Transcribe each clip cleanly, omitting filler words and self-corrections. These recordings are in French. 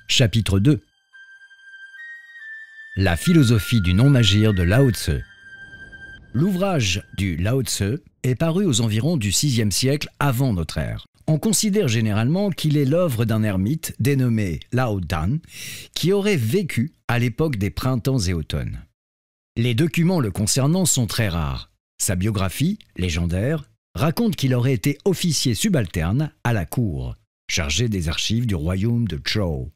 Chapitre 2. La philosophie du non-agir de Lao Tse. L'ouvrage du Lao Tse est paru aux environs du VIe siècle avant notre ère. On considère généralement qu'il est l'œuvre d'un ermite dénommé Lao Dan, qui aurait vécu à l'époque des printemps et automnes. Les documents le concernant sont très rares. Sa biographie, légendaire, raconte qu'il aurait été officier subalterne à la cour, chargé des archives du royaume de Zhou.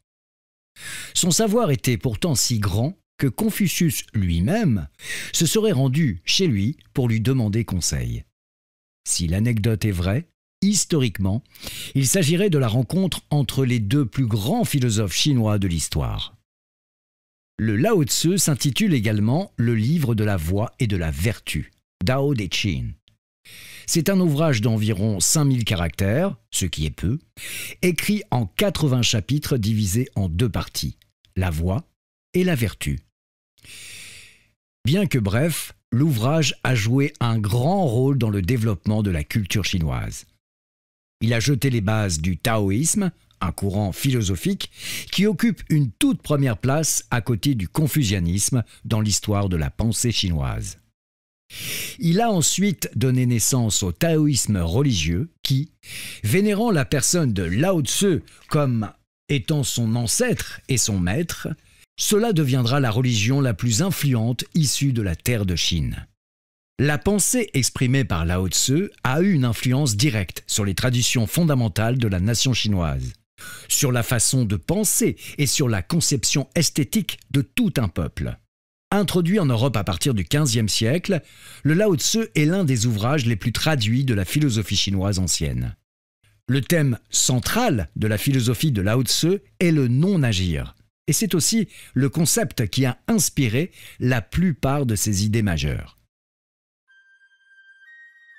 Son savoir était pourtant si grand que Confucius lui-même se serait rendu chez lui pour lui demander conseil. Si l'anecdote est vraie, historiquement, il s'agirait de la rencontre entre les deux plus grands philosophes chinois de l'histoire. Le Lao Tse s'intitule également « Le livre de la voie et de la vertu », Dao De Chin. C'est un ouvrage d'environ 5000 caractères, ce qui est peu, écrit en 80 chapitres divisés en deux parties, la voie et la vertu. Bien que bref, l'ouvrage a joué un grand rôle dans le développement de la culture chinoise. Il a jeté les bases du taoïsme, un courant philosophique qui occupe une toute première place à côté du confucianisme dans l'histoire de la pensée chinoise. Il a ensuite donné naissance au taoïsme religieux qui, vénérant la personne de Lao Tse comme étant son ancêtre et son maître, cela deviendra la religion la plus influente issue de la terre de Chine. La pensée exprimée par Lao Tse a eu une influence directe sur les traditions fondamentales de la nation chinoise, sur la façon de penser et sur la conception esthétique de tout un peuple. Introduit en Europe à partir du XVe siècle, le Lao Tse est l'un des ouvrages les plus traduits de la philosophie chinoise ancienne. Le thème central de la philosophie de Lao Tse est le non-agir, et c'est aussi le concept qui a inspiré la plupart de ses idées majeures.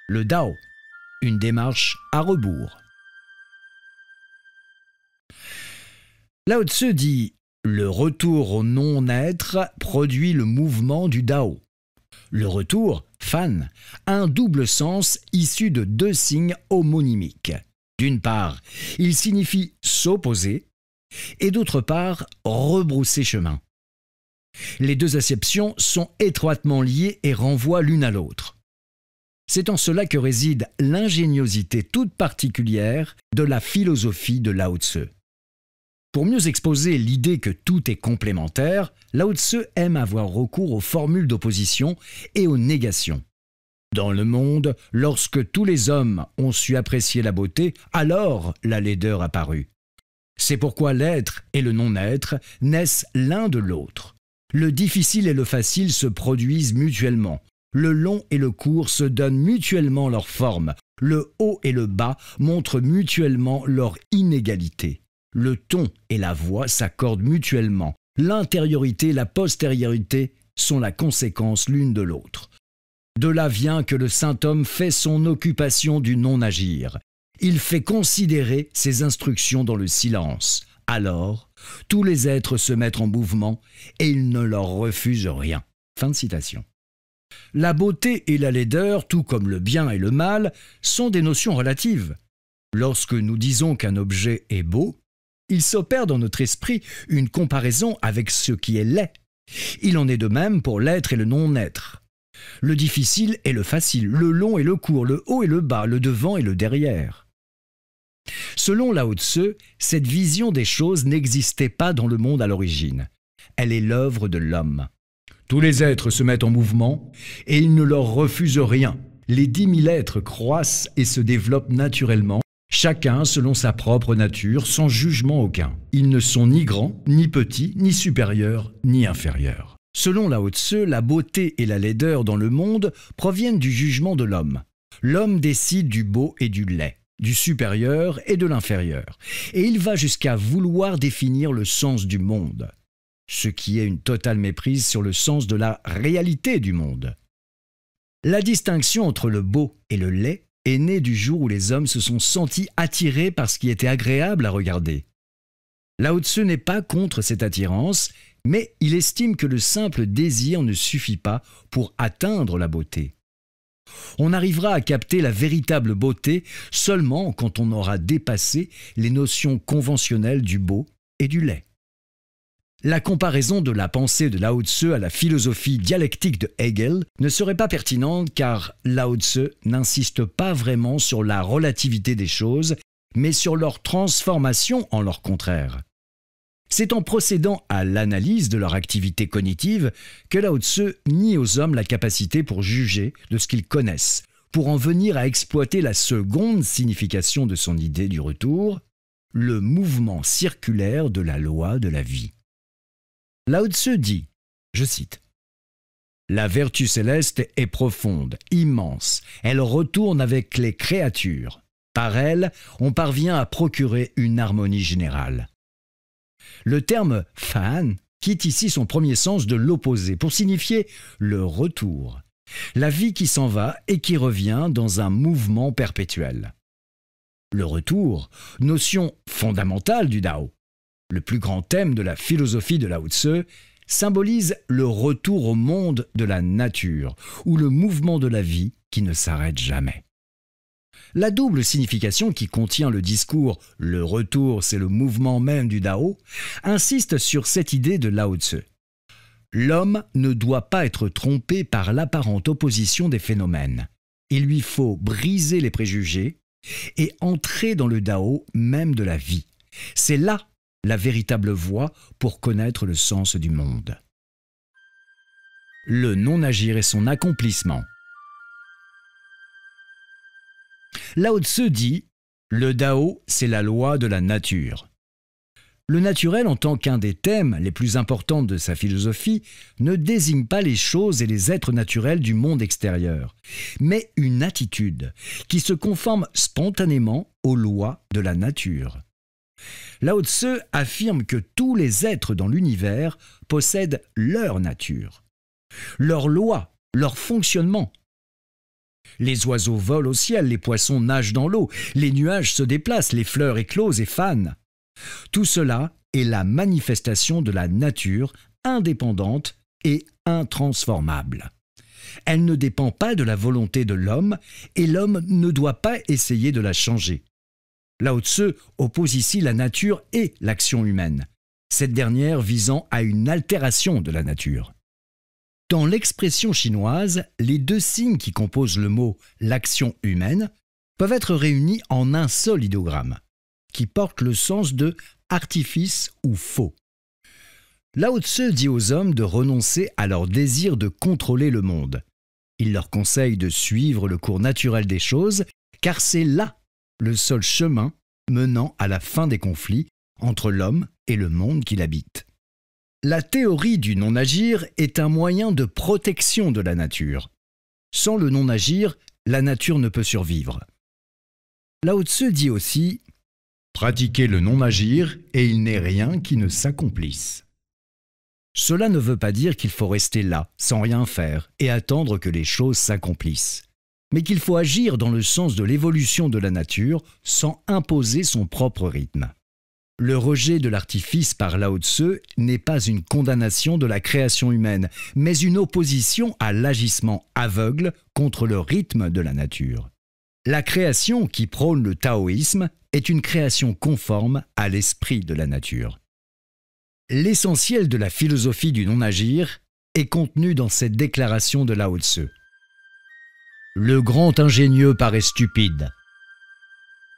Le Dao, une démarche à rebours. Lao Tse dit « Le retour au non-être produit le mouvement du Dao ». Le retour, fan, a un double sens issu de deux signes homonymiques. D'une part, il signifie s'opposer, et d'autre part, rebrousser chemin. Les deux acceptions sont étroitement liées et renvoient l'une à l'autre. C'est en cela que réside l'ingéniosité toute particulière de la philosophie de Lao Tse. Pour mieux exposer l'idée que tout est complémentaire, Lao Tse aime avoir recours aux formules d'opposition et aux négations. Dans le monde, lorsque tous les hommes ont su apprécier la beauté, alors la laideur apparut. C'est pourquoi l'être et le non-être naissent l'un de l'autre. Le difficile et le facile se produisent mutuellement. Le long et le court se donnent mutuellement leur forme. Le haut et le bas montrent mutuellement leur inégalité. Le ton et la voix s'accordent mutuellement. L'intériorité et la postériorité sont la conséquence l'une de l'autre. De là vient que le saint homme fait son occupation du non-agir. Il fait considérer ses instructions dans le silence. Alors, tous les êtres se mettent en mouvement et il ne leur refuse rien. Fin de citation. La beauté et la laideur, tout comme le bien et le mal, sont des notions relatives. Lorsque nous disons qu'un objet est beau, il s'opère dans notre esprit une comparaison avec ce qui est laid. Il en est de même pour l'être et le non-être. Le difficile et le facile, le long et le court, le haut et le bas, le devant et le derrière. Selon Lao Tse, cette vision des choses n'existait pas dans le monde à l'origine. Elle est l'œuvre de l'homme. Tous les êtres se mettent en mouvement et il ne leur refuse rien. Les 10 000 êtres croissent et se développent naturellement, chacun selon sa propre nature, sans jugement aucun. Ils ne sont ni grands, ni petits, ni supérieurs, ni inférieurs. Selon Lao Tse, la beauté et la laideur dans le monde proviennent du jugement de l'homme. L'homme décide du beau et du laid, du supérieur et de l'inférieur. Et il va jusqu'à vouloir définir le sens du monde, ce qui est une totale méprise sur le sens de la réalité du monde. La distinction entre le beau et le laid est née du jour où les hommes se sont sentis attirés par ce qui était agréable à regarder. Lao Tse n'est pas contre cette attirance, mais il estime que le simple désir ne suffit pas pour atteindre la beauté. On arrivera à capter la véritable beauté seulement quand on aura dépassé les notions conventionnelles du beau et du laid. La comparaison de la pensée de Lao Tzu à la philosophie dialectique de Hegel ne serait pas pertinente car Lao Tzu n'insiste pas vraiment sur la relativité des choses, mais sur leur transformation en leur contraire. C'est en procédant à l'analyse de leur activité cognitive que Lao Tzu nie aux hommes la capacité pour juger de ce qu'ils connaissent, pour en venir à exploiter la seconde signification de son idée du retour, le mouvement circulaire de la loi de la vie. Lao Tzu dit, je cite, « La vertu céleste est profonde, immense, elle retourne avec les créatures. Par elle, on parvient à procurer une harmonie générale. » Le terme « fan » quitte ici son premier sens de l'opposé pour signifier le retour, la vie qui s'en va et qui revient dans un mouvement perpétuel. Le retour, notion fondamentale du Dao, le plus grand thème de la philosophie de Lao Tzu, symbolise le retour au monde de la nature, ou le mouvement de la vie qui ne s'arrête jamais. La double signification qui contient le discours « le retour, c'est le mouvement même du Dao » insiste sur cette idée de Lao Tzu. L'homme ne doit pas être trompé par l'apparente opposition des phénomènes. Il lui faut briser les préjugés et entrer dans le Dao même de la vie. C'est là la véritable voie pour connaître le sens du monde. Le non-agir et son accomplissement. Lao Tzu dit « Le Dao, c'est la loi de la nature ». Le naturel, en tant qu'un des thèmes les plus importants de sa philosophie, ne désigne pas les choses et les êtres naturels du monde extérieur, mais une attitude qui se conforme spontanément aux lois de la nature. Lao Tzu affirme que tous les êtres dans l'univers possèdent leur nature, leurs lois, leur fonctionnement. Les oiseaux volent au ciel, les poissons nagent dans l'eau, les nuages se déplacent, les fleurs éclosent et fanent. Tout cela est la manifestation de la nature indépendante et intransformable. Elle ne dépend pas de la volonté de l'homme et l'homme ne doit pas essayer de la changer. Lao Tzu oppose ici la nature et l'action humaine, cette dernière visant à une altération de la nature. Dans l'expression chinoise, les deux signes qui composent le mot « l'action humaine » peuvent être réunis en un seul idéogramme, qui porte le sens de « artifice » ou « faux ». Lao Tzu dit aux hommes de renoncer à leur désir de contrôler le monde. Il leur conseille de suivre le cours naturel des choses, car c'est là le seul chemin menant à la fin des conflits entre l'homme et le monde qu'il habite. La théorie du non-agir est un moyen de protection de la nature. Sans le non-agir, la nature ne peut survivre. Lao Tzu dit aussi « Pratiquez le non-agir et il n'est rien qui ne s'accomplisse ». Cela ne veut pas dire qu'il faut rester là, sans rien faire, et attendre que les choses s'accomplissent, mais qu'il faut agir dans le sens de l'évolution de la nature sans imposer son propre rythme. Le rejet de l'artifice par Lao Tzu n'est pas une condamnation de la création humaine, mais une opposition à l'agissement aveugle contre le rythme de la nature. La création qui prône le taoïsme est une création conforme à l'esprit de la nature. L'essentiel de la philosophie du non-agir est contenu dans cette déclaration de Lao Tzu. Le grand ingénieux paraît stupide.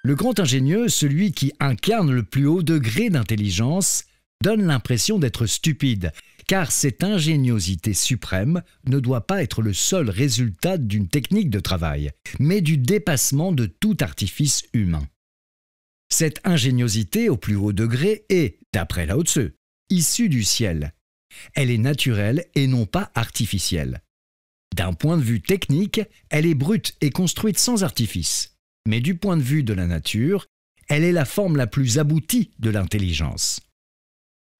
Le grand ingénieux, celui qui incarne le plus haut degré d'intelligence, donne l'impression d'être stupide, car cette ingéniosité suprême ne doit pas être le seul résultat d'une technique de travail, mais du dépassement de tout artifice humain. Cette ingéniosité au plus haut degré est, d'après Lao Tzu, issue du ciel. Elle est naturelle et non pas artificielle. D'un point de vue technique, elle est brute et construite sans artifice. Mais du point de vue de la nature, elle est la forme la plus aboutie de l'intelligence.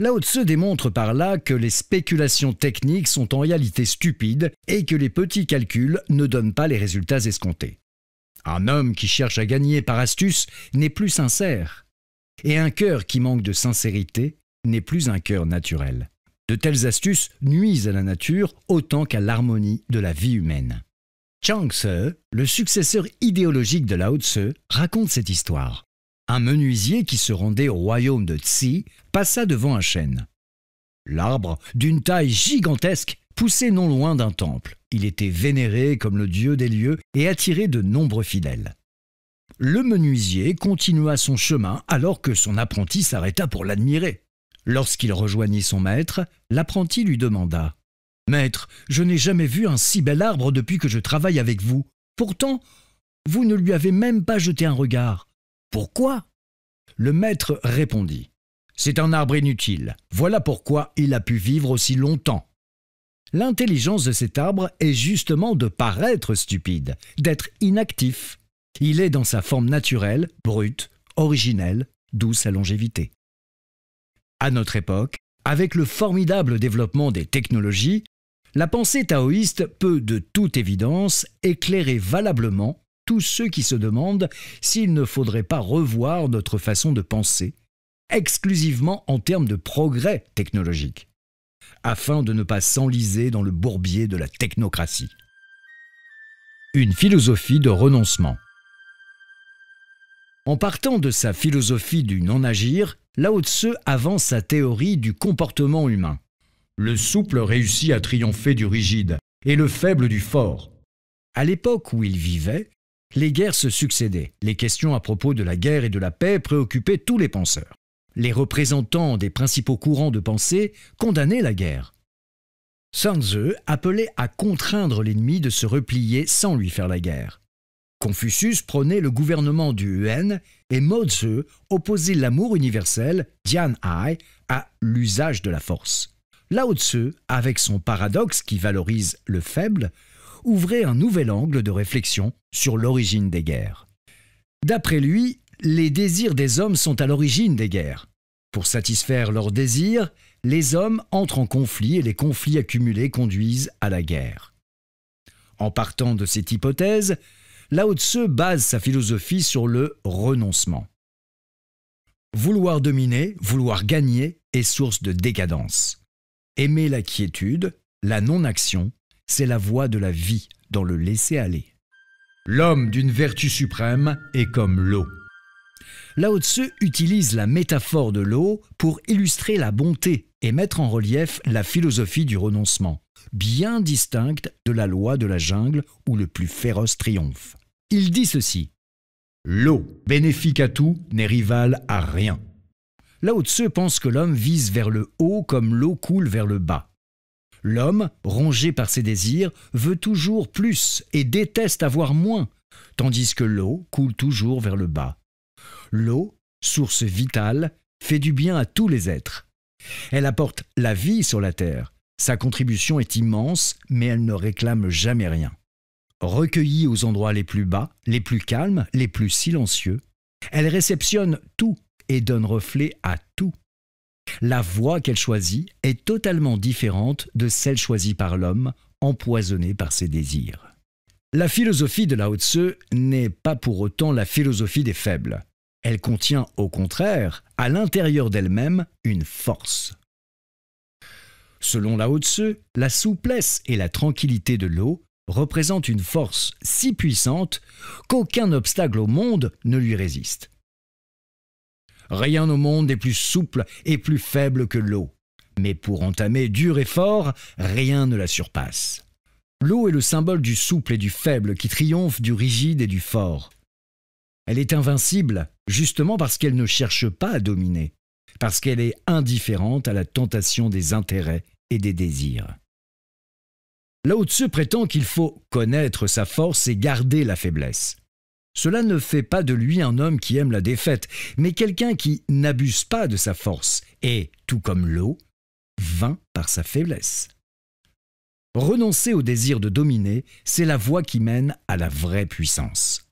Lao Tzu démontre par là que les spéculations techniques sont en réalité stupides et que les petits calculs ne donnent pas les résultats escomptés. Un homme qui cherche à gagner par astuce n'est plus sincère, et un cœur qui manque de sincérité n'est plus un cœur naturel. De telles astuces nuisent à la nature autant qu'à l'harmonie de la vie humaine. Chuang Tzu, le successeur idéologique de Lao Tzu, raconte cette histoire. Un menuisier qui se rendait au royaume de Tsi passa devant un chêne. L'arbre, d'une taille gigantesque, poussait non loin d'un temple. Il était vénéré comme le dieu des lieux et attirait de nombreux fidèles. Le menuisier continua son chemin alors que son apprenti s'arrêta pour l'admirer. Lorsqu'il rejoignit son maître, l'apprenti lui demanda « Maître, je n'ai jamais vu un si bel arbre depuis que je travaille avec vous. Pourtant, vous ne lui avez même pas jeté un regard. Pourquoi ?» Le maître répondit « C'est un arbre inutile. Voilà pourquoi il a pu vivre aussi longtemps. » L'intelligence de cet arbre est justement de paraître stupide, d'être inactif. Il est dans sa forme naturelle, brute, originelle, d'où sa longévité. À notre époque, avec le formidable développement des technologies, la pensée taoïste peut de toute évidence éclairer valablement tous ceux qui se demandent s'il ne faudrait pas revoir notre façon de penser, exclusivement en termes de progrès technologique, afin de ne pas s'enliser dans le bourbier de la technocratie. Une philosophie de renoncement. En partant de sa philosophie du non-agir, Lao Tse avance sa théorie du comportement humain. Le souple réussit à triompher du rigide et le faible du fort. À l'époque où il vivait, les guerres se succédaient. Les questions à propos de la guerre et de la paix préoccupaient tous les penseurs. Les représentants des principaux courants de pensée condamnaient la guerre. Sun Tzu appelait à contraindre l'ennemi de se replier sans lui faire la guerre. Confucius prônait le gouvernement du Yuan et Mo Tzu opposait l'amour universel, Jian'ai, à l'usage de la force. Lao Tse, avec son paradoxe qui valorise le faible, ouvrait un nouvel angle de réflexion sur l'origine des guerres. D'après lui, les désirs des hommes sont à l'origine des guerres. Pour satisfaire leurs désirs, les hommes entrent en conflit et les conflits accumulés conduisent à la guerre. En partant de cette hypothèse, Lao Tse base sa philosophie sur le renoncement. Vouloir dominer, vouloir gagner est source de décadence. Aimer la quiétude, la non-action, c'est la voie de la vie dans le laisser-aller. L'homme d'une vertu suprême est comme l'eau. Lao Tse utilise la métaphore de l'eau pour illustrer la bonté et mettre en relief la philosophie du renoncement, bien distincte de la loi de la jungle où le plus féroce triomphe. Il dit ceci : « L'eau, bénéfique à tout, n'est rivale à rien. » Lao Tse pense que l'homme vise vers le haut comme l'eau coule vers le bas. L'homme, rongé par ses désirs, veut toujours plus et déteste avoir moins, tandis que l'eau coule toujours vers le bas. L'eau, source vitale, fait du bien à tous les êtres. Elle apporte la vie sur la terre. Sa contribution est immense, mais elle ne réclame jamais rien. Recueillie aux endroits les plus bas, les plus calmes, les plus silencieux, elle réceptionne tout et donne reflet à tout. La voie qu'elle choisit est totalement différente de celle choisie par l'homme, empoisonné par ses désirs. La philosophie de Lao Tse n'est pas pour autant la philosophie des faibles. Elle contient, au contraire, à l'intérieur d'elle-même, une force. Selon Lao Tse, la souplesse et la tranquillité de l'eau représentent une force si puissante qu'aucun obstacle au monde ne lui résiste. Rien au monde n'est plus souple et plus faible que l'eau, mais pour entamer dur et fort, rien ne la surpasse. L'eau est le symbole du souple et du faible qui triomphe du rigide et du fort. Elle est invincible justement parce qu'elle ne cherche pas à dominer, parce qu'elle est indifférente à la tentation des intérêts et des désirs. Lao Tse prétend qu'il faut connaître sa force et garder la faiblesse. Cela ne fait pas de lui un homme qui aime la défaite, mais quelqu'un qui n'abuse pas de sa force et, tout comme l'eau, vainc par sa faiblesse. Renoncer au désir de dominer, c'est la voie qui mène à la vraie puissance.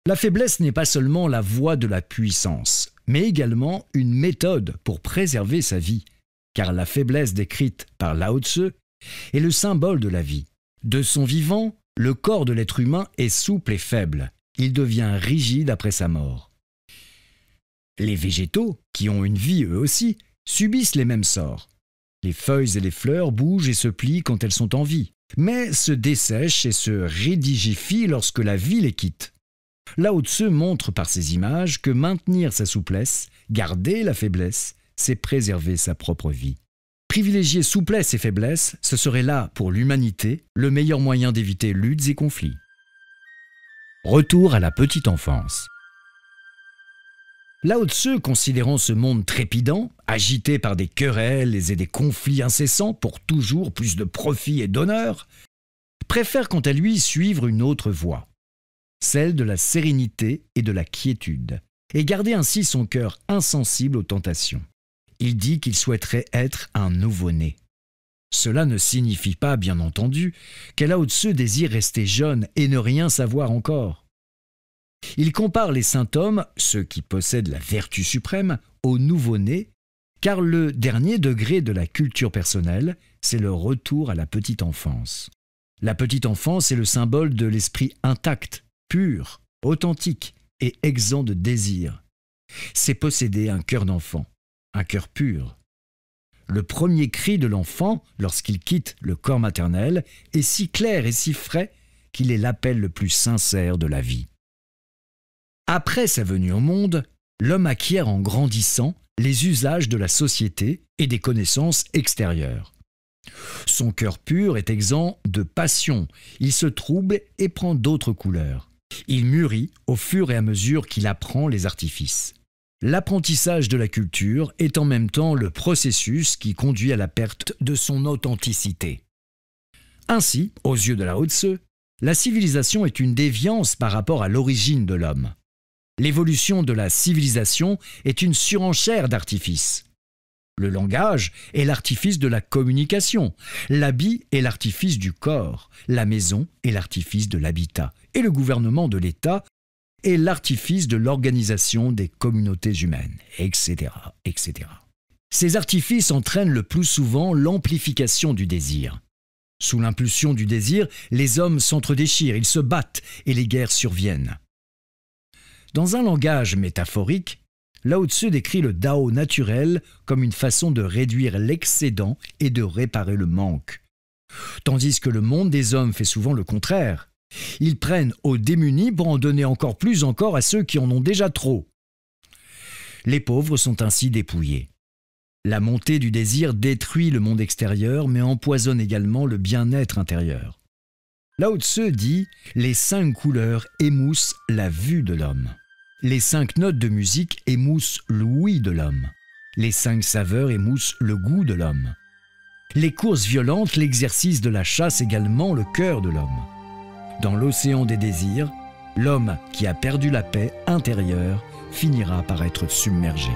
La faiblesse n'est pas seulement la voie de la puissance, mais également une méthode pour préserver sa vie, car la faiblesse décrite par Lao Tse est le symbole de la vie. De son vivant, le corps de l'être humain est souple et faible. Il devient rigide après sa mort. Les végétaux, qui ont une vie eux aussi, subissent les mêmes sorts. Les feuilles et les fleurs bougent et se plient quand elles sont en vie, mais se dessèchent et se rigidifient lorsque la vie les quitte. Lao Tse montre par ces images que maintenir sa souplesse, garder la faiblesse, c'est préserver sa propre vie. Privilégier souplesse et faiblesse, ce serait là, pour l'humanité, le meilleur moyen d'éviter luttes et conflits. Retour à la petite enfance. Lao Tzu, considérant ce monde trépidant, agité par des querelles et des conflits incessants pour toujours plus de profit et d'honneur, préfère quant à lui suivre une autre voie, celle de la sérénité et de la quiétude, et garder ainsi son cœur insensible aux tentations. Il dit qu'il souhaiterait être un nouveau-né. Cela ne signifie pas, bien entendu, que Lao Tzu désire rester jeune et ne rien savoir encore. Il compare les saints hommes, ceux qui possèdent la vertu suprême, aux nouveau-nés, car le dernier degré de la culture personnelle, c'est le retour à la petite enfance. La petite enfance est le symbole de l'esprit intact, pur, authentique et exempt de désir. C'est posséder un cœur d'enfant, un cœur pur. Le premier cri de l'enfant, lorsqu'il quitte le corps maternel, est si clair et si frais qu'il est l'appel le plus sincère de la vie. Après sa venue au monde, l'homme acquiert en grandissant les usages de la société et des connaissances extérieures. Son cœur pur est exempt de passion, il se trouble et prend d'autres couleurs. Il mûrit au fur et à mesure qu'il apprend les artifices. L'apprentissage de la culture est en même temps le processus qui conduit à la perte de son authenticité. Ainsi, aux yeux de Lao Tzu, la civilisation est une déviance par rapport à l'origine de l'homme. L'évolution de la civilisation est une surenchère d'artifices. Le langage est l'artifice de la communication, l'habit est l'artifice du corps, la maison est l'artifice de l'habitat, et le gouvernement de l'État est l'artifice de l'organisation des communautés humaines, etc., etc. Ces artifices entraînent le plus souvent l'amplification du désir. Sous l'impulsion du désir, les hommes s'entredéchirent, ils se battent et les guerres surviennent. Dans un langage métaphorique, Lao Tzu décrit le Dao naturel comme une façon de réduire l'excédent et de réparer le manque. Tandis que le monde des hommes fait souvent le contraire. Ils prennent aux démunis pour en donner encore plus à ceux qui en ont déjà trop. Les pauvres sont ainsi dépouillés. La montée du désir détruit le monde extérieur mais empoisonne également le bien-être intérieur. Lao Tzu dit « Les 5 couleurs émoussent la vue de l'homme. Les 5 notes de musique émoussent l'ouïe de l'homme. Les 5 saveurs émoussent le goût de l'homme. Les courses violentes, l'exercice de la chasse également le cœur de l'homme. Dans l'océan des désirs, l'homme qui a perdu la paix intérieure finira par être submergé. »